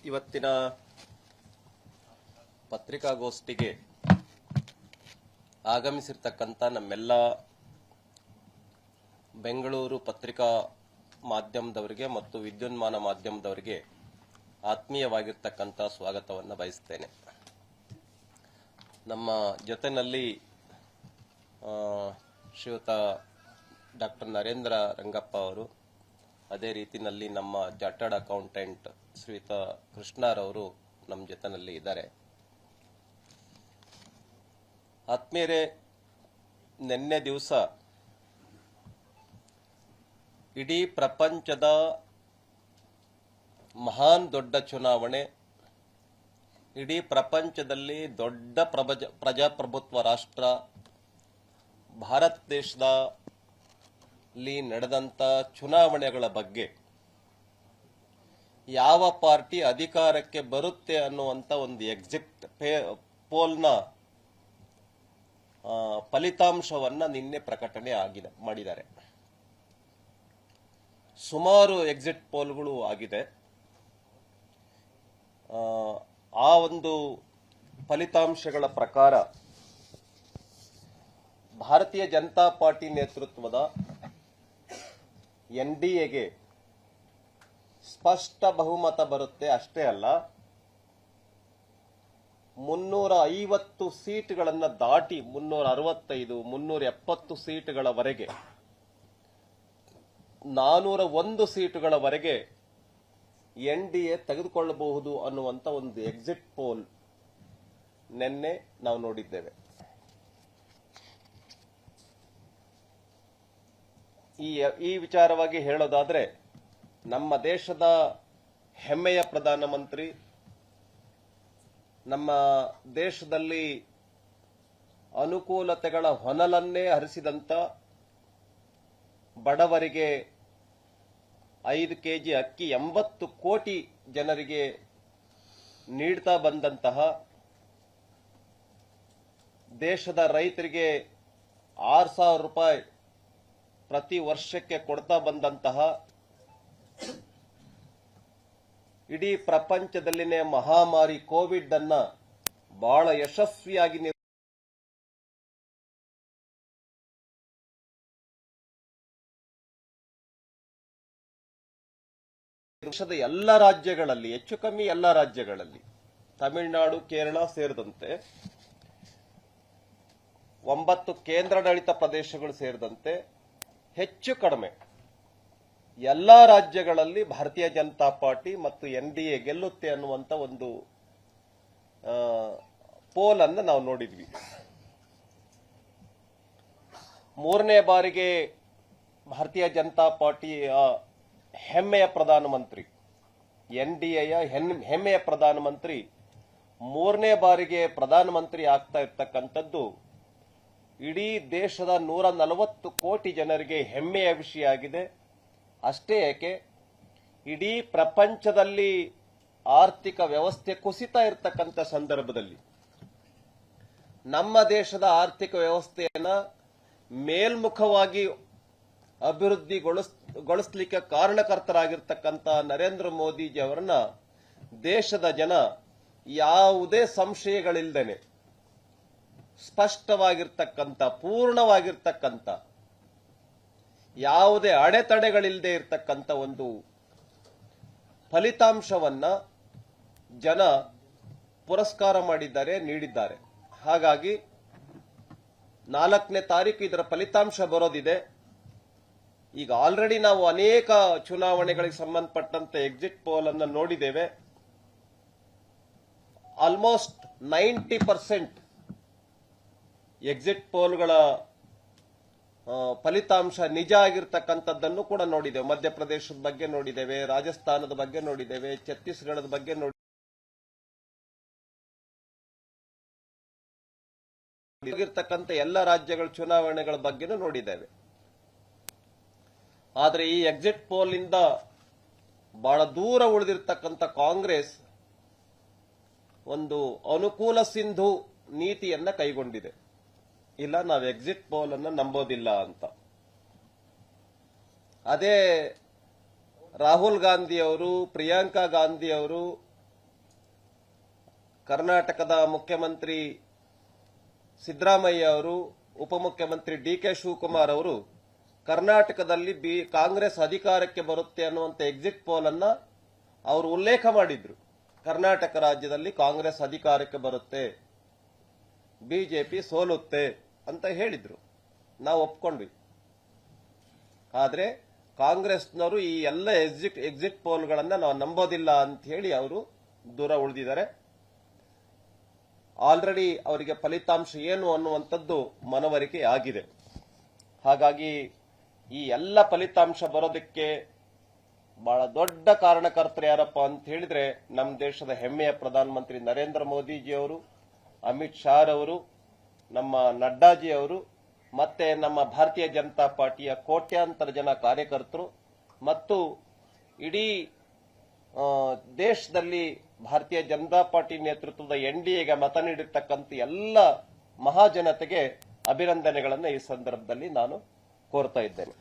ಇವತ್ತಿನ ಪತ್ರಿಕಾಗೋಷ್ಠಿಗೆ ಆಗಮಿಸಿರ್ತಕ್ಕಂಥ ನಮ್ಮೆಲ್ಲ ಬೆಂಗಳೂರು ಪತ್ರಿಕಾ ಮಾಧ್ಯಮದವರಿಗೆ ಮತ್ತು ವಿದ್ಯುನ್ಮಾನ ಮಾಧ್ಯಮದವರಿಗೆ ಆತ್ಮೀಯವಾಗಿರ್ತಕ್ಕಂಥ ಸ್ವಾಗತವನ್ನು ಬಯಸುತ್ತೇನೆ. ನಮ್ಮ ಜೊತೆಯಲ್ಲಿ ಶ್ರೀಯುತ ಡಾಕ್ಟರ್ ನರೇಂದ್ರ ರಂಗಪ್ಪ ಅವರು, ಅದೇ ರೀತಿಯಲ್ಲಿ ನಮ್ಮ ಚಾರ್ಟರ್ಡ್ ಅಕೌಂಟೆಂಟ್ ಶ್ರೀಯುತ ಕೃಷ್ಣರವರು ನಮ್ಮ ಜೊತೆಯಲ್ಲಿ ಇದ್ದಾರೆ. ಆತ್ಮೀಯರೇ, ನಿನ್ನೆ ದಿವಸ ಇಡೀ ಪ್ರಪಂಚದ ಮಹಾನ್ ದೊಡ್ಡ ಚುನಾವಣೆ, ಇಡೀ ಪ್ರಪಂಚದಲ್ಲಿ ದೊಡ್ಡ ಪ್ರಜಾಪ್ರಭುತ್ವ ರಾಷ್ಟ್ರ ಭಾರತ ದೇಶದಲ್ಲಿ ನಡೆದಂತ ಚುನಾವಣೆಗಳ ಬಗ್ಗೆ, ಯಾವ ಪಾರ್ಟಿ ಅಧಿಕಾರಕ್ಕೆ ಬರುತ್ತೆ ಅನ್ನುವಂತ ಒಂದು ಎಕ್ಸಿಟ್ ಪೋಲ್ನ ಫಲಿತಾಂಶವನ್ನ ನಿನ್ನೆ ಪ್ರಕಟಣೆ ಮಾಡಿದ್ದಾರೆ. ಸುಮಾರು ಎಕ್ಸಿಟ್ ಪೋಲ್ಗಳು ಆಗಿದೆ. ಆ ಒಂದು ಫಲಿತಾಂಶಗಳ ಪ್ರಕಾರ ಭಾರತೀಯ ಜನತಾ ಪಾರ್ಟಿ ನೇತೃತ್ವದ ಎನ್ಡಿಎಗೆ ಸ್ಪಷ್ಟ ಬಹುಮತ ಬರುತ್ತೆ. ಅಷ್ಟೇ ಅಲ್ಲ, 350 ಸೀಟ್ಗಳನ್ನು ದಾಟಿ 365, 370 ಸೀಟ್ಗಳವರೆಗೆ, 401 ಸೀಟುಗಳವರೆಗೆ ಎನ್ಡಿಎ ತೆಗೆದುಕೊಳ್ಳಬಹುದು ಅನ್ನುವಂತ ಒಂದು ಎಕ್ಸಿಟ್ ಪೋಲ್ ನಿನ್ನೆ ನಾವು ನೋಡಿದ್ದೇವೆ. ಈ ವಿಚಾರವಾಗಿ ಹೇಳೋದಾದ್ರೆ, ನಮ್ಮ ದೇಶದ ಹೆಮ್ಮೆಯ ಪ್ರಧಾನಮಂತ್ರಿ, ನಮ್ಮ ದೇಶದಲ್ಲಿ ಅನುಕೂಲತೆಗಳ ಹೊನಲನ್ನೇ ಹರಿಸಿದಂತ, ಬಡವರಿಗೆ 5 ಕೆಜಿ ಅಕ್ಕಿ 80 ಕೋಟಿ ಜನರಿಗೆ ನೀಡ್ತಾ ಬಂದಂತಹ, ದೇಶದ ರೈತರಿಗೆ 6,000 ರೂಪಾಯಿ ಪ್ರತಿ ವರ್ಷಕ್ಕೆ ಕೊಡ್ತಾ ಬಂದಂತಹ, ಇಡೀ ಪ್ರಪಂಚದಲ್ಲಿನೇ ಮಹಾಮಾರಿ ಕೋವಿಡ್ ಅನ್ನ ಬಹಳ ಯಶಸ್ವಿಯಾಗಿ ದೇಶದ ಎಲ್ಲ ರಾಜ್ಯಗಳಲ್ಲಿ, ಹೆಚ್ಚು ಕಮ್ಮಿ ಎಲ್ಲ ರಾಜ್ಯಗಳಲ್ಲಿ, ತಮಿಳುನಾಡು, ಕೇರಳ ಸೇರಿದಂತೆ 9 ಕೇಂದ್ರಾಡಳಿತ ಪ್ರದೇಶಗಳು ಸೇರಿದಂತೆ ಹೆಚ್ಚು ಕಡಿಮೆ ಎಲ್ಲಾ ರಾಜ್ಯಗಳಲ್ಲಿ ಭಾರತೀಯ ಜನತಾ ಪಾರ್ಟಿ ಮತ್ತು ಎನ್ಡಿಎ ಗೆಲ್ಲುತ್ತೆ ಅನ್ನುವಂತ ಒಂದು ಪೋಲ್ ಅನ್ನು ನಾವು ನೋಡಿದ್ವಿ. 3ನೇ ಬಾರಿಗೆ ಭಾರತೀಯ ಜನತಾ ಪಾರ್ಟಿಯ ಹೆಮ್ಮೆಯ ಪ್ರಧಾನಮಂತ್ರಿ, ಎನ್ಡಿಎಯ ಹೆಮ್ಮೆಯ ಪ್ರಧಾನಮಂತ್ರಿ 3ನೇ ಬಾರಿಗೆ ಪ್ರಧಾನಮಂತ್ರಿ ಆಗ್ತಾ ಇರ್ತಕ್ಕಂಥದ್ದು ಇಡೀ ದೇಶದ 140 ಕೋಟಿ ಜನರಿಗೆ ಹೆಮ್ಮೆಯ ವಿಷಯ ಆಗಿದೆ. ಅಷ್ಟೇ ಏಕೆ, ಇಡೀ ಪ್ರಪಂಚದಲ್ಲಿ ಆರ್ಥಿಕ ವ್ಯವಸ್ಥೆ ಕುಸಿತಾ ಇರತಕ್ಕಂಥ ಸಂದರ್ಭದಲ್ಲಿ ನಮ್ಮ ದೇಶದ ಆರ್ಥಿಕ ವ್ಯವಸ್ಥೆಯನ್ನ ಮೇಲ್ಮುಖವಾಗಿ ಅಭಿವೃದ್ಧಿಗೊಳಿಸಲಿಕ್ಕೆ ಕಾರಣಕರ್ತರಾಗಿರ್ತಕ್ಕಂಥ ನರೇಂದ್ರ ಮೋದಿಜಿ ಅವರನ್ನ ದೇಶದ ಜನ ಯಾವುದೇ ಸಂಶಯಗಳಿಲ್ಲದೇನೆ ಸ್ಪಷ್ಟವಾಗಿರ್ತಕ್ಕಂಥ, ಪೂರ್ಣವಾಗಿರ್ತಕ್ಕಂಥ, ಯಾವುದೇ ಅಡೆತಡೆಗಳಿಲ್ಲದೆ ಇರತಕ್ಕಂಥ ಒಂದು ಫಲಿತಾಂಶವನ್ನ ಜನ ಪುರಸ್ಕಾರ ಮಾಡಿದ್ದಾರೆ, ನೀಡಿದ್ದಾರೆ. ಹಾಗಾಗಿ 4ನೇ ತಾರೀಕು ಇದರ ಫಲಿತಾಂಶ ಬರೋದಿದೆ. ಈಗ ಆಲ್ರೆಡಿ ನಾವು ಅನೇಕ ಚುನಾವಣೆಗಳಿಗೆ ಸಂಬಂಧಪಟ್ಟಂತೆ ಎಕ್ಸಿಟ್ ಪೋಲ್ ಅನ್ನು ನೋಡಿದ್ದೇವೆ. ಆಲ್ಮೋಸ್ಟ್ 90% ಎಕ್ಸಿಟ್ ಪೋಲ್ಗಳ ಫಲಿತಾಂಶ ನಿಜ ಆಗಿರ್ತಕ್ಕಂಥದ್ದನ್ನು ಕೂಡ ನೋಡಿದ್ದೇವೆ. ಮಧ್ಯಪ್ರದೇಶದ ಬಗ್ಗೆ ನೋಡಿದ್ದೇವೆ, ರಾಜಸ್ಥಾನದ ಬಗ್ಗೆ ನೋಡಿದ್ದೇವೆ, ಛತ್ತೀಸ್ಗಢದ ಬಗ್ಗೆ ನೋಡಿರ್ತಕ್ಕಂಥ ಎಲ್ಲ ರಾಜ್ಯಗಳ ಚುನಾವಣೆಗಳ ಬಗ್ಗೆನೂ ನೋಡಿದ್ದೇವೆ. ಆದರೆ ಈ ಎಕ್ಸಿಟ್ ಪೋಲ್ ಇಂದ ಬಹಳ ದೂರ ಉಳಿದಿರ್ತಕ್ಕಂಥ ಕಾಂಗ್ರೆಸ್ ಒಂದು ಅನುಕೂಲ ಸಿಂಧು ನೀತಿಯನ್ನ ಕೈಗೊಂಡಿದೆ. ಇಲ್ಲ, ನಾವು ಎಕ್ಸಿಟ್ ಪೋಲ್ ಅನ್ನು ನಂಬೋದಿಲ್ಲ ಅಂತ. ಅದೇ ರಾಹುಲ್ ಗಾಂಧಿ ಅವರು, ಪ್ರಿಯಾಂಕಾ ಗಾಂಧಿ ಅವರು ಕರ್ನಾಟಕದ ಮುಖ್ಯಮಂತ್ರಿ ಸಿದ್ದರಾಮಯ್ಯ ಅವರು, ಉಪಮುಖ್ಯಮಂತ್ರಿ ಡಿ.ಕೆ. ಶಿವಕುಮಾರ್ ಅವರು ಕರ್ನಾಟಕದಲ್ಲಿ ಕಾಂಗ್ರೆಸ್ ಅಧಿಕಾರಕ್ಕೆ ಬರುತ್ತೆ ಅನ್ನುವಂಥ ಎಕ್ಸಿಟ್ ಪೋಲ್ ಅನ್ನ ಅವರು ಉಲ್ಲೇಖ ಮಾಡಿದ್ರು. ಕರ್ನಾಟಕ ರಾಜ್ಯದಲ್ಲಿ ಕಾಂಗ್ರೆಸ್ ಅಧಿಕಾರಕ್ಕೆ ಬರುತ್ತೆ, ಬಿಜೆಪಿ ಸೋಲುತ್ತೆ ಅಂತ ಹೇಳಿದ್ರು. ನಾವು ಒಪ್ಕೊಂಡ್ವಿ. ಆದ್ರೆ ಕಾಂಗ್ರೆಸ್ನವರು ಈ ಎಲ್ಲ ಎಕ್ಸಿಟ್ ಪೋಲ್ಗಳನ್ನ ನಾವು ನಂಬೋದಿಲ್ಲ ಅಂತ ಹೇಳಿ ಅವರು ದೂರ ಉಳಿದಿದ್ದಾರೆ. ಆಲ್ರೆಡಿ ಅವರಿಗೆ ಫಲಿತಾಂಶ ಏನು ಅನ್ನುವಂಥದ್ದು ಮನವರಿಕೆ ಆಗಿದೆ. ಹಾಗಾಗಿ ಈ ಎಲ್ಲ ಫಲಿತಾಂಶ ಬರೋದಕ್ಕೆ ಬಹಳ ದೊಡ್ಡ ಕಾರಣಕರ್ತರು ಯಾರಪ್ಪ ಅಂತ ಹೇಳಿದ್ರೆ ನಮ್ಮ ದೇಶದ ಹೆಮ್ಮೆಯ ಪ್ರಧಾನಮಂತ್ರಿ ನರೇಂದ್ರ ಮೋದಿಜಿಯವರು, ಅಮಿತ್ ಶಾ ಅವರು, ನಮ್ಮ ನಡ್ಡಾಜಿ ಅವರು, ಮತ್ತೆ ನಮ್ಮ ಭಾರತೀಯ ಜನತಾ ಪಾರ್ಟಿಯ ಕೋಟ್ಯಾಂತರ ಜನ ಕಾರ್ಯಕರ್ತರು ಮತ್ತು ಇಡೀ ದೇಶದಲ್ಲಿ ಭಾರತೀಯ ಜನತಾ ಪಾರ್ಟಿ ನೇತೃತ್ವದ ಎನ್ಡಿಎಗೆ ಮತ ನೀಡಿರ್ತಕ್ಕಂಥ ಎಲ್ಲ ಮಹಾಜನತೆಗೆ ಅಭಿನಂದನೆಗಳನ್ನು ಈ ಸಂದರ್ಭದಲ್ಲಿ ನಾನು ಕೋರ್ತಾ ಇದ್ದೇನೆ.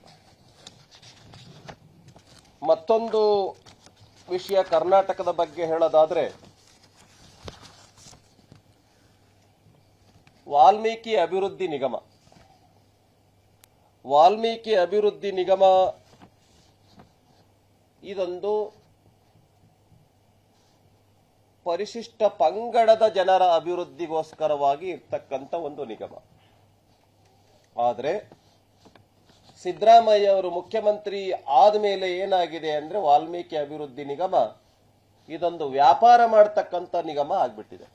ಮತ್ತೊಂದು ವಿಷಯ ಕರ್ನಾಟಕದ ಬಗ್ಗೆ ಹೇಳೋದಾದ್ರೆ, ವಾಲ್ಮೀಕಿ ಅಭಿವೃದ್ಧಿ ನಿಗಮ ಇದೊಂದು ಪರಿಶಿಷ್ಟ ಪಂಗಡದ ಜನರ ಅಭಿವೃದ್ಧಿಗೋಸ್ಕರವಾಗಿ ಇರ್ತಕ್ಕಂಥ ಒಂದು ನಿಗಮ. ಆದರೆ ಸಿದ್ದರಾಮಯ್ಯ ಅವರು ಮುಖ್ಯಮಂತ್ರಿ ಆದ್ಮೇಲೆ ಏನಾಗಿದೆ ಅಂದ್ರೆ ವಾಲ್ಮೀಕಿ ಅಭಿವೃದ್ಧಿ ನಿಗಮ ಇದೊಂದು ವ್ಯಾಪಾರ ಮಾಡತಕ್ಕಂಥ ನಿಗಮ ಆಗ್ಬಿಟ್ಟಿದೆ.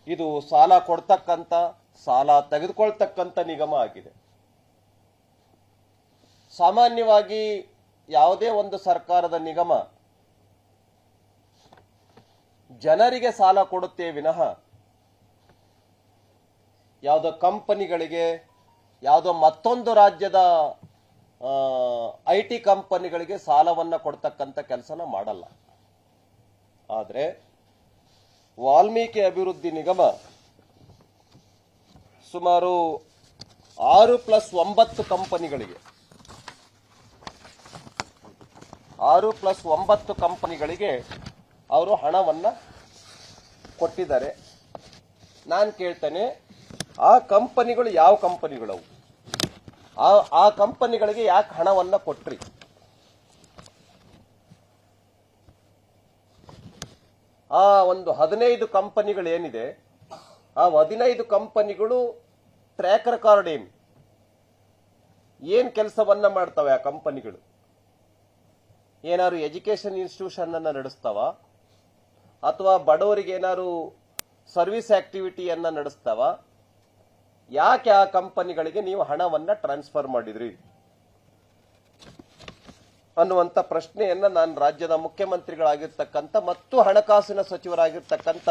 ಇದು ಸಾಲ ಕೊಡ್ತಕ್ಕಂಥ, ಸಾಲ ತೆಗೆದುಕೊಳ್ತಕ್ಕಂಥ ನಿಗಮ ಆಗಿದೆ. ಸಾಮಾನ್ಯವಾಗಿ ಯಾವುದೇ ಒಂದು ಸರ್ಕಾರದ ನಿಗಮ ಜನರಿಗೆ ಸಾಲ ಕೊಡುತ್ತೆ ವಿನಃ ಯಾವುದೋ ಕಂಪನಿಗಳಿಗೆ, ಯಾವುದೋ ಮತ್ತೊಂದು ರಾಜ್ಯದ ಐಟಿ ಕಂಪನಿಗಳಿಗೆ ಸಾಲವನ್ನ ಕೊಡ್ತಕ್ಕಂಥ ಕೆಲಸನ ಮಾಡಲ್ಲ. ಆದರೆ ವಾಲ್ಮೀಕಿ ಅಭಿವೃದ್ಧಿ ನಿಗಮ ಸುಮಾರು 6+9 ಕಂಪನಿಗಳಿಗೆ ಅವರು ಹಣವನ್ನ ಕೊಟ್ಟಿದ್ದಾರೆ. ನಾನು ಕೇಳ್ತೇನೆ, ಆ ಕಂಪನಿಗಳು ಯಾವ ಕಂಪನಿಗಳವು? ಆ ಕಂಪನಿಗಳಿಗೆ ಯಾಕೆ ಹಣವನ್ನ ಕೊಟ್ರಿ? ಆ ಒಂದು 15 ಕಂಪನಿಗಳು ಏನಿದೆ, ಆ 15 ಕಂಪನಿಗಳು ಟ್ರ್ಯಾಕ್ ರೆಕಾರ್ಡ್ ಏನ್ ಕೆಲಸವನ್ನ ಮಾಡ್ತವೆ? ಆ ಕಂಪನಿಗಳು ಏನಾದ್ರು ಎಜುಕೇಶನ್ ಇನ್ಸ್ಟಿಟ್ಯೂಷನ್ ಅನ್ನ ನಡೆಸ್ತಾವ, ಅಥವಾ ಬಡವರಿಗೆ ಏನಾದ್ರು ಸರ್ವಿಸ್ ಆಕ್ಟಿವಿಟಿಯನ್ನ ನಡೆಸ್ತಾವ? ಯಾಕೆ ಆ ಕಂಪನಿಗಳಿಗೆ ನೀವು ಹಣವನ್ನ ಟ್ರಾನ್ಸ್ಫರ್ ಮಾಡಿದ್ರಿ ಅನ್ನುವಂತ ಪ್ರಶ್ನೆಯನ್ನ ನಾನು ರಾಜ್ಯದ ಮುಖ್ಯಮಂತ್ರಿಗಳಾಗಿರ್ತಕ್ಕಂಥ ಮತ್ತು ಹಣಕಾಸಿನ ಸಚಿವರಾಗಿರ್ತಕ್ಕಂಥ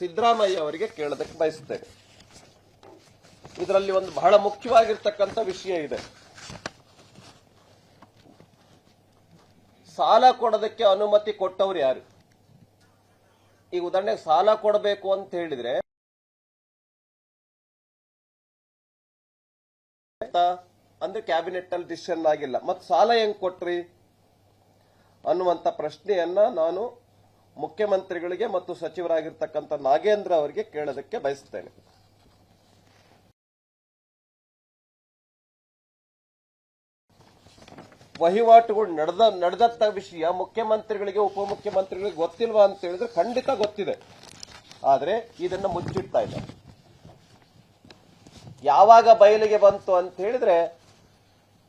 ಸಿದ್ದರಾಮಯ್ಯ ಅವರಿಗೆ ಕೇಳೋದಕ್ಕೆ ಬಯಸುತ್ತೇನೆ. ಇದರಲ್ಲಿ ಒಂದು ಬಹಳ ಮುಖ್ಯವಾಗಿರ್ತಕ್ಕಂಥ ವಿಷಯ ಇದೆ. ಸಾಲ ಕೊಡೋದಕ್ಕೆ ಅನುಮತಿ ಕೊಟ್ಟವ್ರು ಯಾರು? ಈಗ ಉದಾಹರಣೆಗೆ ಸಾಲ ಕೊಡಬೇಕು ಅಂತ ಹೇಳಿದ್ರೆ ಅಂದ್ರೆ ಕ್ಯಾಬಿನೆಟ್ ಅಲ್ಲಿ ಡಿಸಿಷನ್ ಆಗಿಲ್ಲ, ಮತ್ತೆ ಸಾಲ ಹೆಂಗ್ ಕೊಟ್ರಿ ಅನ್ನುವಂತ ಪ್ರಶ್ನೆಯನ್ನ ನಾನು ಮುಖ್ಯಮಂತ್ರಿಗಳಿಗೆ ಮತ್ತು ಸಚಿವರಾಗಿರ್ತಕ್ಕಂಥ ನಾಗೇಂದ್ರ ಅವರಿಗೆ ಕೇಳೋದಕ್ಕೆ ಬಯಸುತ್ತೇನೆ. ವಹಿವಾಟುಗಳು ನಡೆದಂತ ವಿಷಯ ಮುಖ್ಯಮಂತ್ರಿಗಳಿಗೆ ಉಪಮುಖ್ಯಮಂತ್ರಿಗಳಿಗೆ ಗೊತ್ತಿಲ್ವಾ ಅಂತ ಹೇಳಿದ್ರೆ ಖಂಡಿತ ಗೊತ್ತಿದೆ. ಆದ್ರೆ ಇದನ್ನ ಮುಚ್ಚಿಡ್ತಾ ಇದ್ದಾರೆ. ಯಾವಾಗ ಬಯಲಿಗೆ ಬಂತು ಅಂತ ಹೇಳಿದ್ರೆ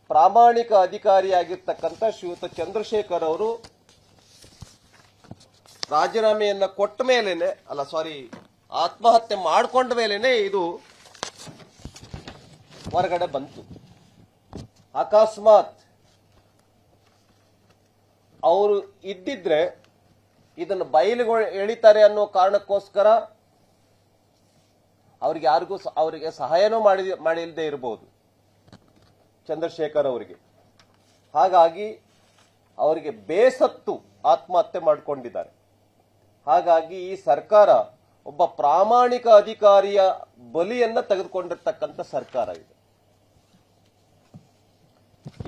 ಪ್ರಾಮಾಣಿಕ ಅಧಿಕಾರಿಯಾಗಿರ್ತಕ್ಕಂಥ ಶ್ರೀಯುತ ಚಂದ್ರಶೇಖರ್ ಅವರು ರಾಜೀನಾಮೆಯನ್ನ ಕೊಟ್ಟ ಮೇಲೇನೆ, ಆತ್ಮಹತ್ಯೆ ಮಾಡಿಕೊಂಡ ಮೇಲೇನೆ ಇದು ಹೊರಗಡೆ ಬಂತು. ಅಕಸ್ಮಾತ್ ಅವರು ಇದ್ದಿದ್ರೆ ಇದನ್ನು ಬಯಲಿಗೆ ಎಳಿತಾರೆ ಅನ್ನೋ ಕಾರಣಕ್ಕೋಸ್ಕರ ಅವರಿಗೆ ಸಹಾಯನೂ ಮಾಡಿಲ್ಲದೆ ಇರಬಹುದು ಚಂದ್ರಶೇಖರ್ ಅವರಿಗೆ. ಹಾಗಾಗಿ ಅವರಿಗೆ ಬೇಸತ್ತು ಆತ್ಮಹತ್ಯೆ ಮಾಡಿಕೊಂಡಿದ್ದಾರೆ. ಹಾಗಾಗಿ ಈ ಸರ್ಕಾರ ಒಬ್ಬ ಪ್ರಾಮಾಣಿಕ ಅಧಿಕಾರಿಯ ಬಲಿಯನ್ನ ತೆಗೆದುಕೊಂಡಿರ್ತಕ್ಕಂಥ ಸರ್ಕಾರ ಇದೆ.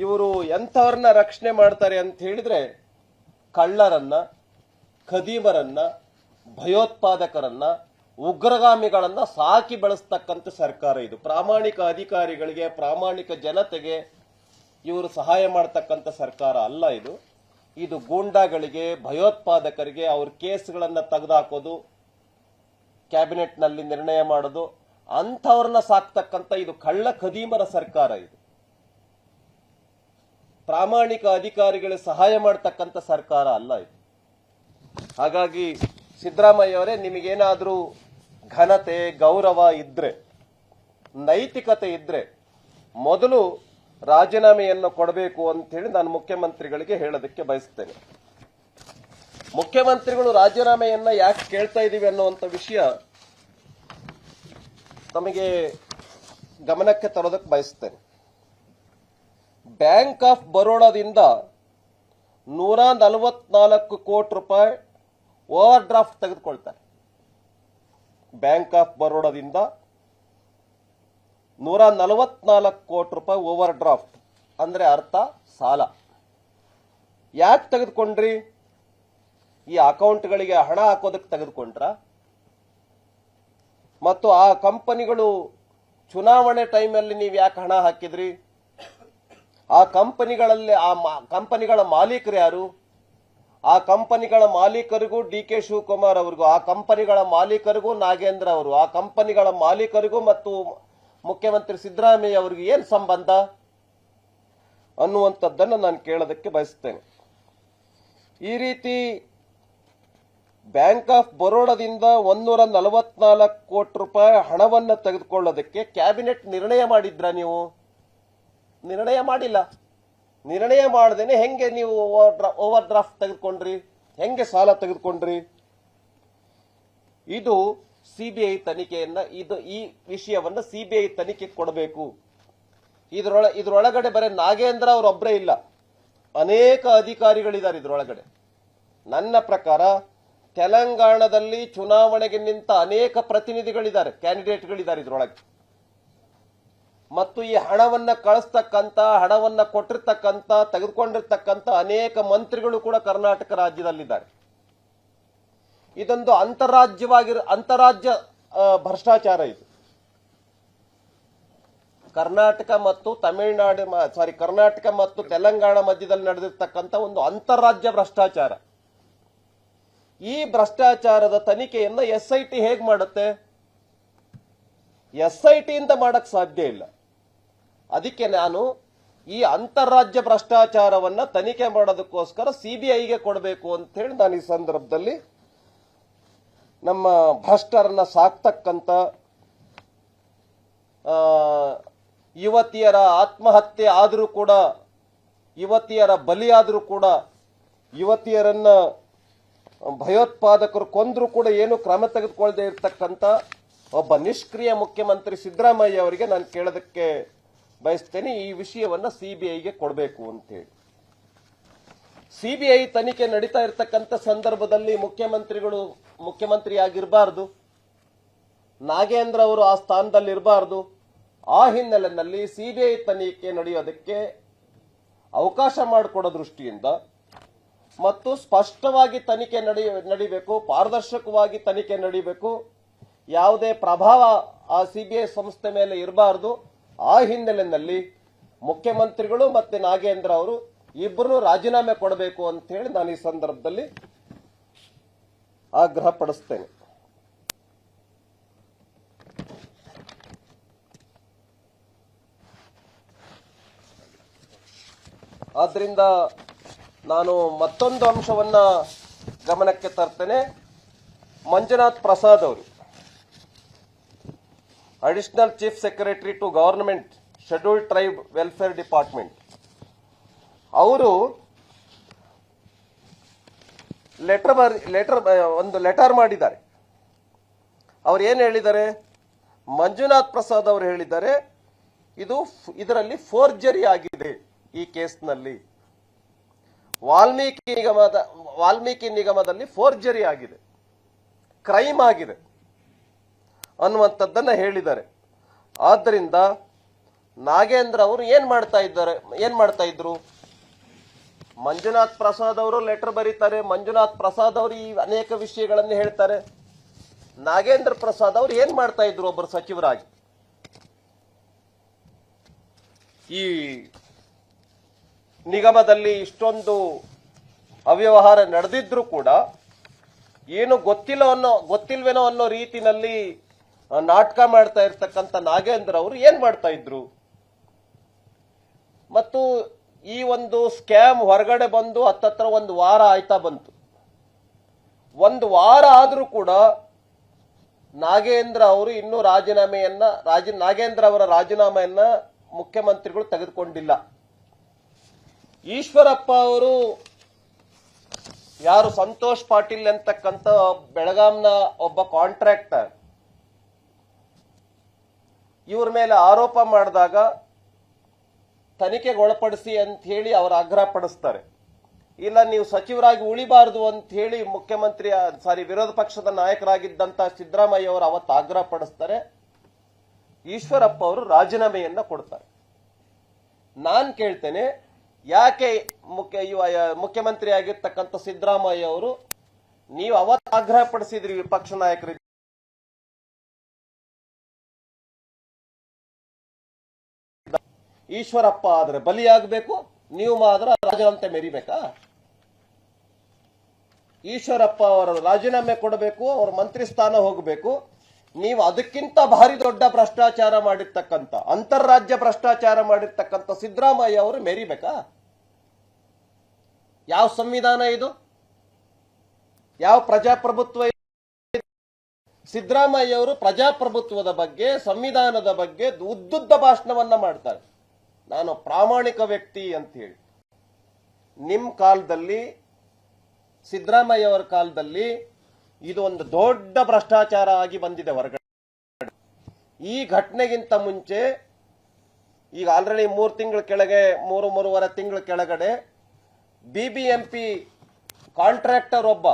ಇವರು ಎಂಥವ್ರನ್ನ ರಕ್ಷಣೆ ಮಾಡ್ತಾರೆ ಅಂತ ಹೇಳಿದ್ರೆ ಕಳ್ಳರನ್ನ, ಖದೀಮರನ್ನ, ಭಯೋತ್ಪಾದಕರನ್ನ, ಉಗ್ರಗಾಮಿಗಳನ್ನ ಸಾಕಿ ಬೆಳೆಸ್ತಕ್ಕಂಥ ಸರ್ಕಾರ ಇದು. ಪ್ರಾಮಾಣಿಕ ಅಧಿಕಾರಿಗಳಿಗೆ, ಪ್ರಾಮಾಣಿಕ ಜನತೆಗೆ ಇವರು ಸಹಾಯ ಮಾಡತಕ್ಕಂಥ ಸರ್ಕಾರ ಅಲ್ಲ ಇದು. ಇದು ಗೂಂಡಾಗಳಿಗೆ, ಭಯೋತ್ಪಾದಕರಿಗೆ ಅವ್ರ ಕೇಸ್ಗಳನ್ನ ತೆಗೆದುಹಾಕೋದು, ಕ್ಯಾಬಿನೆಟ್ನಲ್ಲಿ ನಿರ್ಣಯ ಮಾಡೋದು, ಅಂಥವ್ರನ್ನ ಸಾಕ್ತಕ್ಕಂಥ ಇದು ಕಳ್ಳ ಖದೀಮರ ಸರ್ಕಾರ ಇದು. ಪ್ರಾಮಾಣಿಕ ಅಧಿಕಾರಿಗಳಿಗೆ ಸಹಾಯ ಮಾಡತಕ್ಕಂಥ ಸರ್ಕಾರ ಅಲ್ಲ ಇದು. ಹಾಗಾಗಿ ಸಿದ್ದರಾಮಯ್ಯ ಅವರೇ, ನಿಮಗೇನಾದ್ರೂ ಘನತೆ, ಗೌರವ ಇದ್ರೆ, ನೈತಿಕತೆ ಇದ್ರೆ ಮೊದಲು ರಾಜೀನಾಮೆಯನ್ನು ಕೊಡಬೇಕು ಅಂತ ಹೇಳಿ ನಾನು ಮುಖ್ಯಮಂತ್ರಿಗಳಿಗೆ ಹೇಳೋದಕ್ಕೆ ಬಯಸ್ತೇನೆ. ಮುಖ್ಯಮಂತ್ರಿಗಳು ರಾಜೀನಾಮೆಯನ್ನ ಯಾಕೆ ಕೇಳ್ತಾ ಇದೀವಿ ಅನ್ನುವಂಥ ವಿಷಯ ತಮಗೆ ಗಮನಕ್ಕೆ ತರೋದಕ್ಕೆ ಬಯಸ್ತೇನೆ. ಬ್ಯಾಂಕ್ ಆಫ್ ಬರೋಡಾದಿಂದ 144 ಕೋಟಿ ರೂಪಾಯಿ ಓವರ್ ಡ್ರಾಫ್ಟ್ ತೆಗೆದುಕೊಳ್ತಾರೆ. ಬ್ಯಾಂಕ್ ಆಫ್ ಬರೋಡಾದಿಂದ 144 ಕೋಟಿ ರೂಪಾಯಿ ಓವರ್ ಡ್ರಾಫ್ಟ್ ಅಂದ್ರೆ ಅರ್ಥ ಸಾಲ. ಯಾಕೆ ತೆಗೆದುಕೊಂಡ್ರಿ? ಈ ಅಕೌಂಟ್ಗಳಿಗೆ ಹಣ ಹಾಕೋದಕ್ಕೆ ತೆಗೆದುಕೊಂಡ್ರ? ಮತ್ತು ಆ ಕಂಪನಿಗಳು ಚುನಾವಣೆ ಟೈಮಲ್ಲಿ ನೀವು ಯಾಕೆ ಹಣ ಹಾಕಿದ್ರಿ? ಆ ಕಂಪನಿಗಳಲ್ಲಿ ಕಂಪನಿಗಳ ಮಾಲೀಕರು ಯಾರು? ಆ ಕಂಪನಿಗಳ ಮಾಲೀಕರಿಗೂ ಡಿ.ಕೆ. ಶಿವಕುಮಾರ್ ಅವರಿಗೂ, ಆ ಕಂಪನಿಗಳ ಮಾಲೀಕರಿಗೂ ನಾಗೇಂದ್ರ ಅವರು, ಆ ಕಂಪನಿಗಳ ಮಾಲೀಕರಿಗೂ ಮತ್ತು ಮುಖ್ಯಮಂತ್ರಿ ಸಿದ್ದರಾಮಯ್ಯ ಅವರಿಗೆ ಏನು ಸಂಬಂಧ ಅನ್ನುವಂಥದ್ದನ್ನು ನಾನು ಕೇಳೋದಕ್ಕೆ ಬಯಸ್ತೇನೆ. ಈ ರೀತಿ ಬ್ಯಾಂಕ್ ಆಫ್ ಬರೋಡಾದಿಂದ 144 ಕೋಟಿ ರೂಪಾಯಿ ಹಣವನ್ನು ತೆಗೆದುಕೊಳ್ಳೋದಕ್ಕೆ ಕ್ಯಾಬಿನೆಟ್ ನಿರ್ಣಯ ಮಾಡಿದ್ರ? ನೀವು ನಿರ್ಣಯ ಮಾಡಿಲ್ಲ. ನಿರ್ಣಯ ಮಾಡದೇನೆ ಹೆಂಗೆ ನೀವು ಓವರ್ ಡ್ರಾಫ್ಟ್ ತೆಗೆದುಕೊಂಡ್ರಿ? ಹೆಂಗೆ ಸಾಲ ತೆಗೆದುಕೊಂಡ್ರಿ? ಇದು ಸಿಬಿಐ ತನಿಖೆಯನ್ನ, ಈ ವಿಷಯವನ್ನ ಸಿಬಿಐ ತನಿಖೆ ಕೊಡಬೇಕು. ಇದ್ರೊಳಗಡೆ ಬರೀ ನಾಗೇಂದ್ರ ಅವರೊಬ್ಬರೇ ಇಲ್ಲ, ಅನೇಕ ಅಧಿಕಾರಿಗಳಿದ್ದಾರೆ ಇದ್ರೊಳಗಡೆ. ನನ್ನ ಪ್ರಕಾರ ತೆಲಂಗಾಣದಲ್ಲಿ ಚುನಾವಣೆಗೆ ನಿಂತ ಅನೇಕ ಪ್ರತಿನಿಧಿಗಳಿದ್ದಾರೆ, ಕ್ಯಾಂಡಿಡೇಟ್ಗಳಿದ್ದಾರೆ ಇದ್ರೊಳಗೆ. ಮತ್ತು ಈ ಹಣವನ್ನ ಕಳಿಸ್ತಕ್ಕಂಥ, ಹಣವನ್ನ ಕೊಟ್ಟಿರ್ತಕ್ಕಂಥ, ತೆಗೆದುಕೊಂಡಿರ್ತಕ್ಕಂಥ ಅನೇಕ ಮಂತ್ರಿಗಳು ಕೂಡ ಕರ್ನಾಟಕ ರಾಜ್ಯದಲ್ಲಿದ್ದಾರೆ. ಇದೊಂದು ಅಂತಾರಾಜ್ಯ ಭ್ರಷ್ಟಾಚಾರ ಇದು. ಕರ್ನಾಟಕ ಮತ್ತು ತೆಲಂಗಾಣ ಮಧ್ಯದಲ್ಲಿ ನಡೆದಿರ್ತಕ್ಕಂಥ ಒಂದು ಅಂತಾರಾಜ್ಯ ಭ್ರಷ್ಟಾಚಾರ. ಈ ಭ್ರಷ್ಟಾಚಾರದ ತನಿಖೆಯನ್ನ SIT ಹೇಗೆ ಮಾಡುತ್ತೆ? SIT ಇಂದ ಮಾಡಕ್ ಸಾಧ್ಯ ಇಲ್ಲ. ಅದಕ್ಕೆ ನಾನು ಈ ಅಂತಾರಾಜ್ಯ ಭ್ರಷ್ಟಾಚಾರವನ್ನ ತನಿಖೆ ಮಾಡೋದಕ್ಕೋಸ್ಕರ CBIಗೆ ಕೊಡಬೇಕು ಅಂತ ಹೇಳಿ ನಾನು ಈ ಸಂದರ್ಭದಲ್ಲಿ ನಮ್ಮ ಭ್ರಷ್ಟರನ್ನ ಸಾಕ್ತಕ್ಕಂಥ, ಯುವತಿಯರ ಆತ್ಮಹತ್ಯೆ ಆದರೂ ಕೂಡ, ಯುವತಿಯರ ಬಲಿಯಾದರೂ ಕೂಡ, ಯುವತಿಯರನ್ನ ಭಯೋತ್ಪಾದಕರು ಕೊಂದರೂ ಕೂಡ ಏನು ಕ್ರಮ ತೆಗೆದುಕೊಳ್ಳದೆ ಇರತಕ್ಕಂಥ ಒಬ್ಬ ನಿಷ್ಕ್ರಿಯ ಮುಖ್ಯಮಂತ್ರಿ ಸಿದ್ದರಾಮಯ್ಯ ಅವರಿಗೆ ನಾನು ಕೇಳೋದಕ್ಕೆ ಬಯಸ್ತೇನೆ, ಈ ವಿಷಯವನ್ನ CBIಗೆ ಕೊಡಬೇಕು ಅಂತೇಳಿ. CBI ತನಿಖೆ ನಡೀತಾ ಇರತಕ್ಕಂಥ ಸಂದರ್ಭದಲ್ಲಿ ಮುಖ್ಯಮಂತ್ರಿಯಾಗಿರಬಾರ್ದು, ನಾಗೇಂದ್ರ ಅವರು ಆ ಸ್ಥಾನದಲ್ಲಿ ಇರಬಾರ್ದು. ಆ ಹಿನ್ನೆಲೆಯಲ್ಲಿ CBI ತನಿಖೆ ನಡೆಯೋದಕ್ಕೆ ಅವಕಾಶ ಮಾಡಿಕೊಡೋ ದೃಷ್ಟಿಯಿಂದ ಮತ್ತು ಸ್ಪಷ್ಟವಾಗಿ ತನಿಖೆ ನಡೀಬೇಕು, ಪಾರದರ್ಶಕವಾಗಿ ತನಿಖೆ ನಡೀಬೇಕು, ಯಾವುದೇ ಪ್ರಭಾವ ಆ CBI ಸಂಸ್ಥೆ ಮೇಲೆ ಇರಬಾರದು. ಆ ಹಿನ್ನೆಲೆಯಲ್ಲಿ ಮುಖ್ಯಮಂತ್ರಿಗಳು ಮತ್ತೆ ನಾಗೇಂದ್ರ ಅವರು ಇಬ್ಬರು ರಾಜೀನಾಮೆ ಕೊಡಬೇಕು ಅಂತ ಹೇಳಿ ನಾನು ಈ ಸಂದರ್ಭದಲ್ಲಿ ಆಗ್ರಹ ಪಡಿಸ್ತೇನೆ. ಆದ್ರಿಂದ ನಾನು ಮತ್ತೊಂದು ಅಂಶವನ್ನ ಗಮನಕ್ಕೆ ತರ್ತೇನೆ. ಮಂಜುನಾಥ್ ಪ್ರಸಾದ್ ಅವರು, additional chief secretary to government scheduled tribe welfare department, ಅವರು ಒಂದು ಲೆಟರ್ ಮಾಡಿದ್ದಾರೆ. ಅವ್ರು ಏನು ಹೇಳಿದ್ದಾರೆ? ಮಂಜುನಾಥ್ ಪ್ರಸಾದ್ ಅವರು ಹೇಳಿದ್ದಾರೆ, ಇದರಲ್ಲಿ ಫೋರ್ಜರಿ ಆಗಿದೆ. ಈ ಕೇಸ್ನಲ್ಲಿ ವಾಲ್ಮೀಕಿ ನಿಗಮದಲ್ಲಿ ಫೋರ್ಜರಿ ಆಗಿದೆ, ಕ್ರೈಮ್ ಆಗಿದೆ ಅನ್ನುವಂಥದ್ದನ್ನ ಹೇಳಿದ್ದಾರೆ. ಆದ್ದರಿಂದ ನಾಗೇಂದ್ರ ಅವರು ಏನ್ ಮಾಡ್ತಾ ಇದ್ರು? ಮಂಜುನಾಥ್ ಪ್ರಸಾದ್ ಅವರು ಲೆಟರ್ ಬರೀತಾರೆ. ಮಂಜುನಾಥ್ ಪ್ರಸಾದ್ ಅವರು ಈ ಅನೇಕ ವಿಷಯಗಳನ್ನು ಹೇಳ್ತಾರೆ. ನಾಗೇಂದ್ರ ಪ್ರಸಾದ್ ಅವರು ಏನ್ ಮಾಡ್ತಾ ಇದ್ರು ಒಬ್ಬರು ಸಚಿವರಾಗಿ? ಈ ನಿಗಮದಲ್ಲಿ ಇಷ್ಟೊಂದು ಅವ್ಯವಹಾರ ನಡೆದಿದ್ರು ಕೂಡ ಏನು ಗೊತ್ತಿಲ್ವೇನೋ ಅನ್ನೋ ರೀತಿನಲ್ಲಿ ನಾಟಕ ಮಾಡ್ತಾ ಇರ್ತಕ್ಕಂಥ ನಾಗೇಂದ್ರ ಅವರು ಏನ್ ಮಾಡ್ತಾ ಇದ್ರು? ಮತ್ತು ಈ ಒಂದು ಸ್ಕ್ಯಾಮ್ ಹೊರಗಡೆ ಬಂದು ಹತ್ತತ್ರ ಒಂದು ವಾರ ಆಯ್ತಾ ಬಂತು. ಒಂದು ವಾರ ಆದ್ರೂ ಕೂಡ ನಾಗೇಂದ್ರ ಅವರು ಇನ್ನೂ ನಾಗೇಂದ್ರ ಅವರ ರಾಜೀನಾಮೆಯನ್ನ ಮುಖ್ಯಮಂತ್ರಿಗಳು ತೆಗೆದುಕೊಂಡಿಲ್ಲ. ಈಶ್ವರಪ್ಪ ಅವರು ಯಾರು ಸಂತೋಷ್ ಪಾಟೀಲ್ ಅಂತಕ್ಕಂಥ ಬೆಳಗಾಂನ ಒಬ್ಬ ಕಾಂಟ್ರಾಕ್ಟರ್, ಇವ್ರ ಮೇಲೆ ಆರೋಪ ಮಾಡಿದಾಗ ತನಿಖೆಗೆ ಒಳಪಡಿಸಿ ಅಂತ ಹೇಳಿ ಅವರು ಆಗ್ರಹ ಪಡಿಸ್ತಾರೆ. ಇಲ್ಲ, ನೀವು ಸಚಿವರಾಗಿ ಉಳಿಬಾರದು ಅಂತ ಹೇಳಿ ವಿರೋಧ ಪಕ್ಷದ ನಾಯಕರಾಗಿದ್ದಂತ ಸಿದ್ದರಾಮಯ್ಯ ಅವರು ಅವತ್ತು ಆಗ್ರಹ ಪಡಿಸ್ತಾರೆ. ಈಶ್ವರಪ್ಪ ಅವರು ರಾಜೀನಾಮೆಯನ್ನ ಕೊಡ್ತಾರೆ. ನಾನ್ ಕೇಳ್ತೇನೆ, ಯಾಕೆ ಮುಖ್ಯಮಂತ್ರಿ ಆಗಿರ್ತಕ್ಕಂಥ ಸಿದ್ದರಾಮಯ್ಯ ಅವರು ನೀವು ಅವತ್ತು ಆಗ್ರಹ ಪಡಿಸಿದ್ರಿ ವಿಪಕ್ಷ ನಾಯಕರು ಈಶ್ವರಪ್ಪ ಆದ್ರೆ ಬಲಿಯಾಗಬೇಕು, ನೀವು ಮಾತ್ರ ರಾಜೀನಾಮೆ ಮೆರಿಬೇಕಾ? ಈಶ್ವರಪ್ಪ ಅವರ ರಾಜೀನಾಮೆ ಕೊಡಬೇಕು, ಅವರ ಮಂತ್ರಿ ಸ್ಥಾನ ಹೋಗಬೇಕು. ನೀವು ಅದಕ್ಕಿಂತ ಭಾರಿ ದೊಡ್ಡ ಭ್ರಷ್ಟಾಚಾರ ಮಾಡಿರ್ತಕ್ಕಂಥ ಅಂತಾರಾಜ್ಯ ಭ್ರಷ್ಟಾಚಾರ ಮಾಡಿರ್ತಕ್ಕಂಥ ಸಿದ್ದರಾಮಯ್ಯ ಅವರು ಮೆರಿಬೇಕಾ? ಯಾವ ಸಂವಿಧಾನ ಇದು? ಯಾವ ಪ್ರಜಾಪ್ರಭುತ್ವ? ಸಿದ್ದರಾಮಯ್ಯ ಅವರು ಪ್ರಜಾಪ್ರಭುತ್ವದ ಬಗ್ಗೆ, ಸಂವಿಧಾನದ ಬಗ್ಗೆ ಉದ್ದುದ್ದ ಭಾಷಣವನ್ನ ಮಾಡ್ತಾರೆ. ನಾನು ಪ್ರಾಮಾಣಿಕ ವ್ಯಕ್ತಿ ಅಂತ ಹೇಳಿ. ನಿಮ್ ಕಾಲದಲ್ಲಿ, ಸಿದ್ದರಾಮಯ್ಯ ಅವರ ಕಾಲದಲ್ಲಿ ಇದು ಒಂದು ದೊಡ್ಡ ಭ್ರಷ್ಟಾಚಾರ ಆಗಿ ಬಂದಿದೆ ಹೊರಗಡೆ. ಈ ಘಟನೆಗಿಂತ ಮುಂಚೆ ಈಗ ಆಲ್ರೆಡಿ 3.5 ತಿಂಗಳ ಕೆಳಗಡೆ ಬಿಬಿಎಂಪಿ ಕಾಂಟ್ರಾಕ್ಟರ್ ಒಬ್ಬ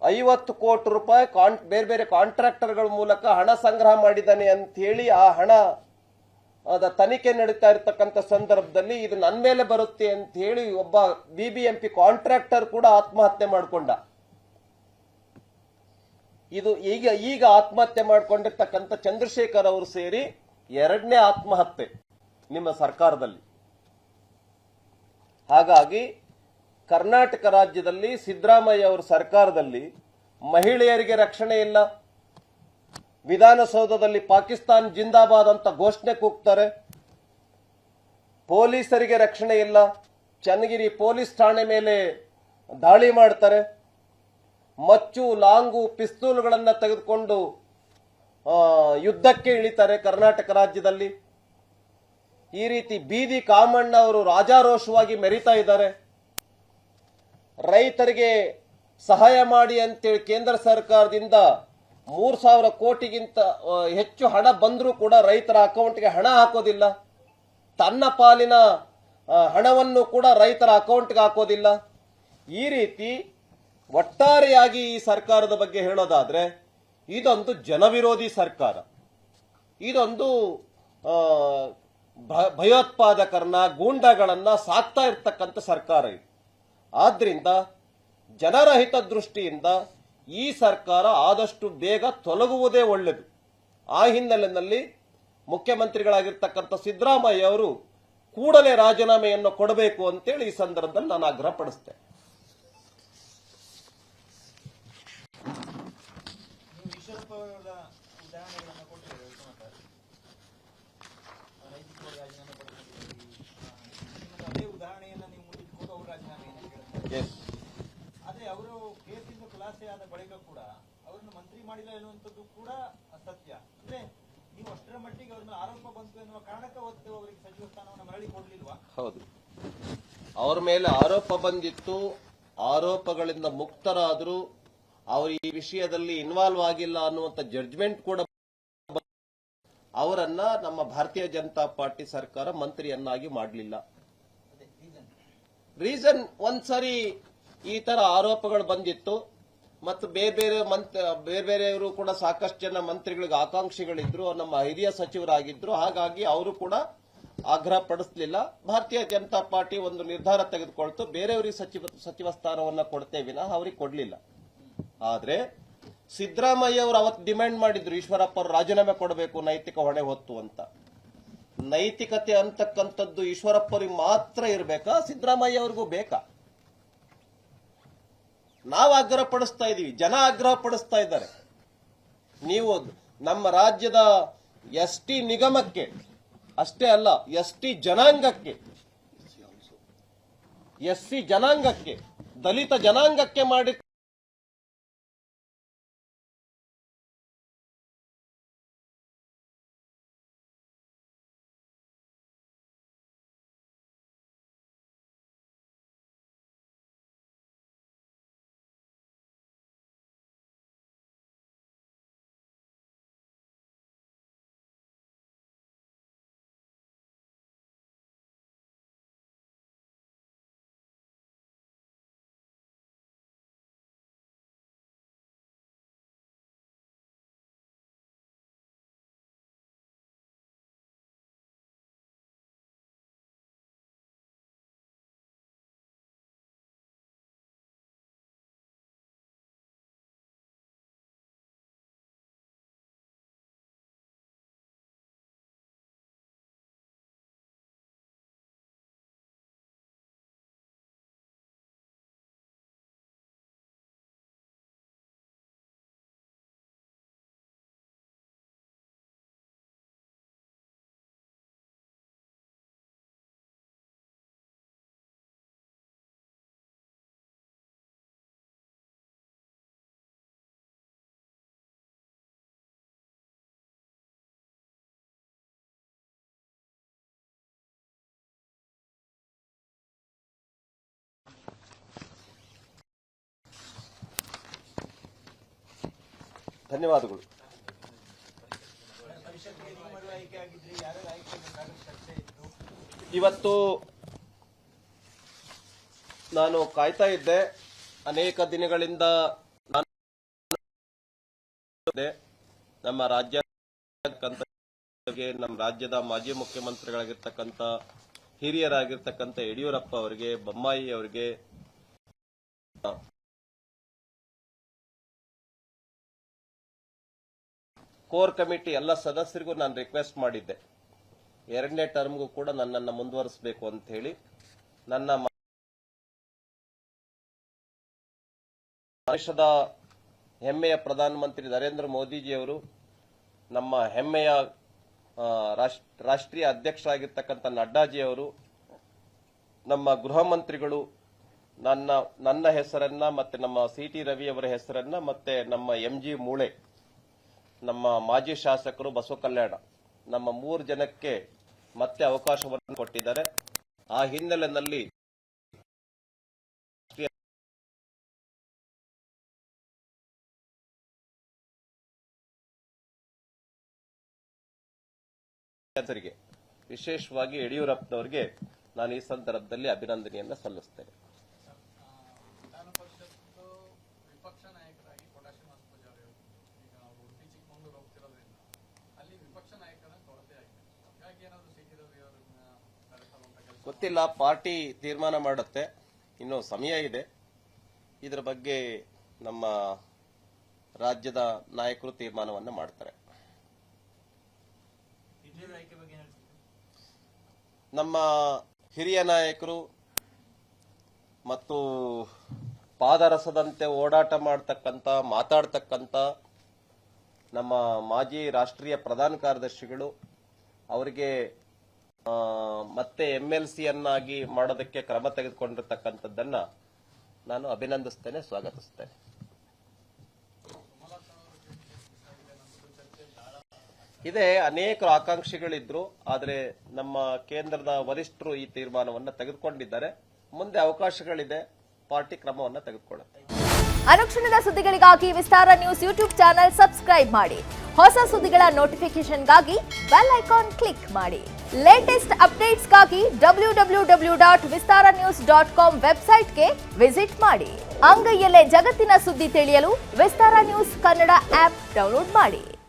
50 ಕೋಟಿ ರೂಪಾಯಿ ಬೇರೆ ಬೇರೆ ಕಾಂಟ್ರಾಕ್ಟರ್ಗಳ ಮೂಲಕ ಹಣ ಸಂಗ್ರಹ ಮಾಡಿದ್ದಾನೆ ಅಂತ ಹೇಳಿ ಆ ಹಣ ತನಿಖೆ ನಡೀತಾ ಇರತಕ್ಕಂಥ ಸಂದರ್ಭದಲ್ಲಿ ಇದು ನನ್ನ ಮೇಲೆ ಬರುತ್ತೆ ಅಂತ ಹೇಳಿ ಒಬ್ಬ ಬಿಬಿಎಂಪಿ ಕಾಂಟ್ರಾಕ್ಟರ್ ಕೂಡ ಆತ್ಮಹತ್ಯೆ ಮಾಡಿಕೊಂಡ. ಇದು ಈಗ ಆತ್ಮಹತ್ಯೆ ಮಾಡಿಕೊಂಡಿರ್ತಕ್ಕಂಥ ಚಂದ್ರಶೇಖರ್ ಅವರು ಸೇರಿ 2ನೇ ಆತ್ಮಹತ್ಯೆ ನಿಮ್ಮ ಸರ್ಕಾರದಲ್ಲಿ. ಹಾಗಾಗಿ ಕರ್ನಾಟಕ ರಾಜ್ಯದಲ್ಲಿ ಸಿದ್ದರಾಮಯ್ಯ ಅವರ ಸರ್ಕಾರದಲ್ಲಿ ಮಹಿಳೆಯರಿಗೆ ರಕ್ಷಣೆ ಇಲ್ಲ. ವಿಧಾನಸೌಧದಲ್ಲಿ ಪಾಕಿಸ್ತಾನ್ ಜಿಂದಾಬಾದ್ ಅಂತ ಘೋಷಣೆ ಕೂಗ್ತಾರೆ. ಪೊಲೀಸರಿಗೆ ರಕ್ಷಣೆ ಇಲ್ಲ. ಚನ್ನಗಿರಿ ಪೊಲೀಸ್ ಠಾಣೆ ಮೇಲೆ ದಾಳಿ ಮಾಡ್ತಾರೆ. ಮಚ್ಚು, ಲಾಂಗು, ಪಿಸ್ತೂಲ್ಗಳನ್ನ ತೆಗೆದುಕೊಂಡು ಯುದ್ಧಕ್ಕೆ ಇಳಿತಾರೆ ಕರ್ನಾಟಕ ರಾಜ್ಯದಲ್ಲಿ. ಈ ರೀತಿ ಬೀದಿ ಕಾಮಣ್ಣ ಅವರು ರಾಜಾರೋಷವಾಗಿ ಮೆರಿತಾ ಇದ್ದಾರೆ. ರೈತರಿಗೆ ಸಹಾಯ ಮಾಡಿ ಅಂತೇಳಿ ಕೇಂದ್ರ ಸರ್ಕಾರದಿಂದ 3,000 ಕೋಟಿಗಿಂತ ಹೆಚ್ಚು ಹಣ ಬಂದರೂ ಕೂಡ ರೈತರ ಅಕೌಂಟ್ಗೆ ಹಣ ಹಾಕೋದಿಲ್ಲ. ತನ್ನ ಪಾಲಿನ ಹಣವನ್ನು ಕೂಡ ರೈತರ ಅಕೌಂಟ್ಗೆ ಹಾಕೋದಿಲ್ಲ. ಈ ರೀತಿ ಒಟ್ಟಾರೆಯಾಗಿ ಈ ಸರ್ಕಾರದ ಬಗ್ಗೆ ಹೇಳೋದಾದ್ರೆ ಇದೊಂದು ಜನವಿರೋಧಿ ಸರ್ಕಾರ. ಇದೊಂದು ಭಯೋತ್ಪಾದಕರನ್ನ, ಗೂಂಡಾಗಳನ್ನ ಸಾಕ್ತಾ ಇರ್ತಕ್ಕಂಥ ಸರ್ಕಾರ ಇದು. ಆದ್ರಿಂದ ಜನರ ಹಿತದೃಷ್ಟಿಯಿಂದ ಈ ಸರ್ಕಾರ ಆದಷ್ಟು ಬೇಗ ತೊಲಗುವುದೇ ಒಳ್ಳೆಯದು. ಆ ಹಿನ್ನೆಲೆಯಲ್ಲಿ ಮುಖ್ಯಮಂತ್ರಿಗಳಾಗಿರ್ತಕ್ಕಂಥ ಸಿದ್ದರಾಮಯ್ಯ ಅವರು ಕೂಡಲೇ ರಾಜೀನಾಮೆಯನ್ನು ಕೊಡಬೇಕು ಅಂತೇಳಿ ಈ ಸಂದರ್ಭದಲ್ಲಿ ನಾನು ಆಗ್ರಹ ಪಡಿಸ್ತೇನೆ. ಆದ್ರೆ ಅವರು ಕೇಸಿಂದ ಖುಲಾಸೆ ಆದ ಬಳಿಕ ಕೂಡ ಅವರನ್ನು ಮಂತ್ರಿ ಮಾಡಿಲ್ಲ ಎನ್ನುವಂಥದ್ದು ಕೂಡ ಸತ್ಯ. ಅಂದ್ರೆ ನೀವು ಅಷ್ಟರ ಮಟ್ಟಿಗೆ ಅವ್ರನ್ನ ಆರೋಪ ಬಂತು ಎನ್ನುವ ಕಾರಣಕ್ಕೆ ಅವರಿಗೆ ಸಚಿವ ಸ್ಥಾನವನ್ನು ಮರಳಿ ಕೊಡ್ಲಿಲ್ವಾ? ಹೌದು, ಅವ್ರ ಮೇಲೆ ಆರೋಪ ಬಂದಿತ್ತು. ಆರೋಪಗಳಿಂದ ಮುಕ್ತರಾದರೂ ಅವರು ಈ ವಿಷಯದಲ್ಲಿ ಇನ್ವಾಲ್ವ್ ಆಗಿಲ್ಲ ಅನ್ನುವಂಥ ಜಡ್ಜ್ಮೆಂಟ್ ಕೂಡ ಅವರನ್ನ ನಮ್ಮ ಭಾರತೀಯ ಜನತಾ ಪಾರ್ಟಿ ಸರ್ಕಾರ ಮಂತ್ರಿಯನ್ನಾಗಿ ಮಾಡಲಿಲ್ಲ. ರೀಸನ್ ಒಂದ್ಸರಿ ಈ ತರ ಆರೋಪಗಳು ಬಂದಿತ್ತು ಮತ್ತು ಬೇರೆ ಬೇರೆಯವರು ಕೂಡ ಸಾಕಷ್ಟು ಜನ ಮಂತ್ರಿಗಳಿಗೆ ಆಕಾಂಕ್ಷಿಗಳಿದ್ರು, ನಮ್ಮ ಹಿರಿಯ ಸಚಿವರಾಗಿದ್ರು. ಹಾಗಾಗಿ ಅವರು ಕೂಡ ಆಗ್ರಹ ಪಡಿಸಲಿಲ್ಲ. ಭಾರತೀಯ ಜನತಾ ಪಾರ್ಟಿ ಒಂದು ನಿರ್ಧಾರ ತೆಗೆದುಕೊಳ್ತು, ಬೇರೆಯವರಿಗೆ ಸಚಿವ ಸ್ಥಾನವನ್ನ ಕೊಡ್ತೇವೆ ವಿನಃ ಅವರಿಗೆ ಕೊಡ್ಲಿಲ್ಲ. ಆದ್ರೆ ಸಿದ್ದರಾಮಯ್ಯ ಅವರು ಅವತ್ತು ಡಿಮ್ಯಾಂಡ್ ಮಾಡಿದ್ರು, ಈಶ್ವರಪ್ಪ ಅವರು ರಾಜೀನಾಮೆ ಕೊಡಬೇಕು ನೈತಿಕ ಹೊಣೆ ಹೊತ್ತು ಅಂತ. ನೈತಿಕತೆ ಅಂತಕ್ಕಂಥದ್ದು ಈಶ್ವರಪ್ಪ ಅವರಿಗೆ ಮಾತ್ರ ಇರಬೇಕಾ, ಸಿದ್ದರಾಮಯ್ಯ ಅವ್ರಿಗೂ ಬೇಕಾ? ನಾವು ಆಗ್ರಹ ಪಡಿಸ್ತಾ ಇದೀವಿ, ಜನ ಆಗ್ರಹ ಪಡಿಸ್ತಾ ಇದ್ದಾರೆ. ನೀವು ನಮ್ಮ ರಾಜ್ಯದ ST ನಿಗಮಕ್ಕೆ ಅಷ್ಟೇ ಅಲ್ಲ, ST ಜನಾಂಗಕ್ಕೆ, SC ಜನಾಂಗಕ್ಕೆ, ದಲಿತ ಜನಾಂಗಕ್ಕೆ ಮಾಡಿ ಧನ್ಯವಾದಗಳು. ಇವತ್ತು ನಾನು ಕಾಯ್ತಾ ಇದ್ದೆ, ಅನೇಕ ದಿನಗಳಿಂದ ನಮ್ಮ ರಾಜ್ಯ ನಮ್ಮ ರಾಜ್ಯದ ಮಾಜಿ ಮುಖ್ಯಮಂತ್ರಿಗಳಾಗಿರ್ತಕ್ಕಂಥ ಹಿರಿಯರಾಗಿರ್ತಕ್ಕಂಥ ಯಡಿಯೂರಪ್ಪ ಅವರಿಗೆ, ಬೊಮ್ಮಾಯಿ ಅವರಿಗೆ, ಕೋರ್ ಕಮಿಟಿ ಎಲ್ಲ ಸದಸ್ಯರಿಗೂ ನಾನು ರಿಕ್ವೆಸ್ಟ್ ಮಾಡಿದ್ದೆ, 2ನೇ ಟರ್ಮ್ಗೂ ಕೂಡ ನನ್ನನ್ನು ಮುಂದುವರಿಸಬೇಕು ಅಂತ ಹೇಳಿ. ನನ್ನ ದೇಶದ ಹೆಮ್ಮೆಯ ಪ್ರಧಾನಮಂತ್ರಿ ನರೇಂದ್ರ ಮೋದಿಜಿಯವರು, ನಮ್ಮ ಹೆಮ್ಮೆಯ ರಾಷ್ಟ್ರೀಯ ಅಧ್ಯಕ್ಷರಾಗಿರ್ತಕ್ಕಂಥ ನಡ್ಡಾಜಿಯವರು, ನಮ್ಮ ಗೃಹ ಮಂತ್ರಿಗಳು ನನ್ನ ಹೆಸರನ್ನ ಮತ್ತೆ ನಮ್ಮ CT ರವಿ ಅವರ ಹೆಸರನ್ನ ಮತ್ತೆ ನಮ್ಮ MG ಮೂಳೆ, ನಮ್ಮ ಮಾಜಿ ಶಾಸಕರು ಬಸವ ಕಲ್ಯಾಣ, ನಮ್ಮ 3 ಜನಕ್ಕೆ ಮತ್ತೆ ಅವಕಾಶವನ್ನು ಕೊಟ್ಟಿದ್ದಾರೆ. ಆ ಹಿನ್ನೆಲೆಯಲ್ಲಿ ವಿಶೇಷವಾಗಿ ಯಡಿಯೂರಪ್ಪನವರಿಗೆ ನಾನು ಈ ಸಂದರ್ಭದಲ್ಲಿ ಅಭಿನಂದನೆಯನ್ನು ಸಲ್ಲಿಸುತ್ತೇನೆ. ಗೊತ್ತಿಲ್ಲ, ಪಾರ್ಟಿ ತೀರ್ಮಾನ ಮಾಡುತ್ತೆ, ಇನ್ನು ಸಮಯ ಇದೆ. ಇದರ ಬಗ್ಗೆ ನಮ್ಮ ರಾಜ್ಯದ ನಾಯಕರು ತೀರ್ಮಾನವನ್ನು ಮಾಡ್ತಾರೆ. ನಮ್ಮ ಹಿರಿಯ ನಾಯಕರು ಮತ್ತು ಪಾದರಸದಂತೆ ಓಡಾಟ ಮಾಡತಕ್ಕಂಥ, ಮಾತಾಡ್ತಕ್ಕಂಥ ನಮ್ಮ ಮಾಜಿ ರಾಷ್ಟ್ರೀಯ ಪ್ರಧಾನ ಕಾರ್ಯದರ್ಶಿಗಳು, ಅವರಿಗೆ ಮತ್ತೆ MLC ಯನ್ನಾಗಿ ಮಾಡೋದಕ್ಕೆ ಕ್ರಮ ತೆಗೆದುಕೊಂಡಿರ್ತಕ್ಕಂಥದ್ದನ್ನ ನಾನು ಅಭಿನಂದಿಸ್ತೇನೆ, ಸ್ವಾಗತಿಸ್ತೇನೆ. ಇದೆ, ಅನೇಕ ಆಕಾಂಕ್ಷಿಗಳಿದ್ರು, ಆದರೆ ನಮ್ಮ ಕೇಂದ್ರದ ವರಿಷ್ಠರು ಈ ತೀರ್ಮಾನವನ್ನು ತೆಗೆದುಕೊಂಡಿದ್ದಾರೆ. ಮುಂದೆ ಅವಕಾಶಗಳಿದೆ, ಪಾರ್ಟಿ ಕ್ರಮವನ್ನು ತೆಗೆದುಕೊಳ್ಳುತ್ತೆ. ಅನುಕ್ಷಣದ ಸುದ್ದಿಗಳಿಗಾಗಿ ವಿಸ್ತಾರ ನ್ಯೂಸ್ ಯೂಟ್ಯೂಬ್ ಚಾನೆಲ್ ಸಬ್ಸ್ಕ್ರೈಬ್ ಮಾಡಿ. ಹೊಸ ಸುದ್ದಿಗಳ ನೋಟಿಫಿಕೇಶನ್ಗಾಗಿ ಬೆಲ್ ಐಕಾನ್ ಕ್ಲಿಕ್ ಮಾಡಿ. ಲೇಟೆಸ್ಟ್ ಅಪ್ಡೇಟ್ಸ್ಗಾಗಿ www.vistaranews.com ವೆಬ್ಸೈಟ್ಗೆ ವಿಸಿಟ್ ಮಾಡಿ. ಅಂಗೈಯಲ್ಲೇ ಜಗತ್ತಿನ ಸುದ್ದಿ ತಿಳಿಯಲು ವಿಸ್ತಾರ ನ್ಯೂಸ್ ಕನ್ನಡ ಆಪ್ ಡೌನ್ಲೋಡ್ ಮಾಡಿ.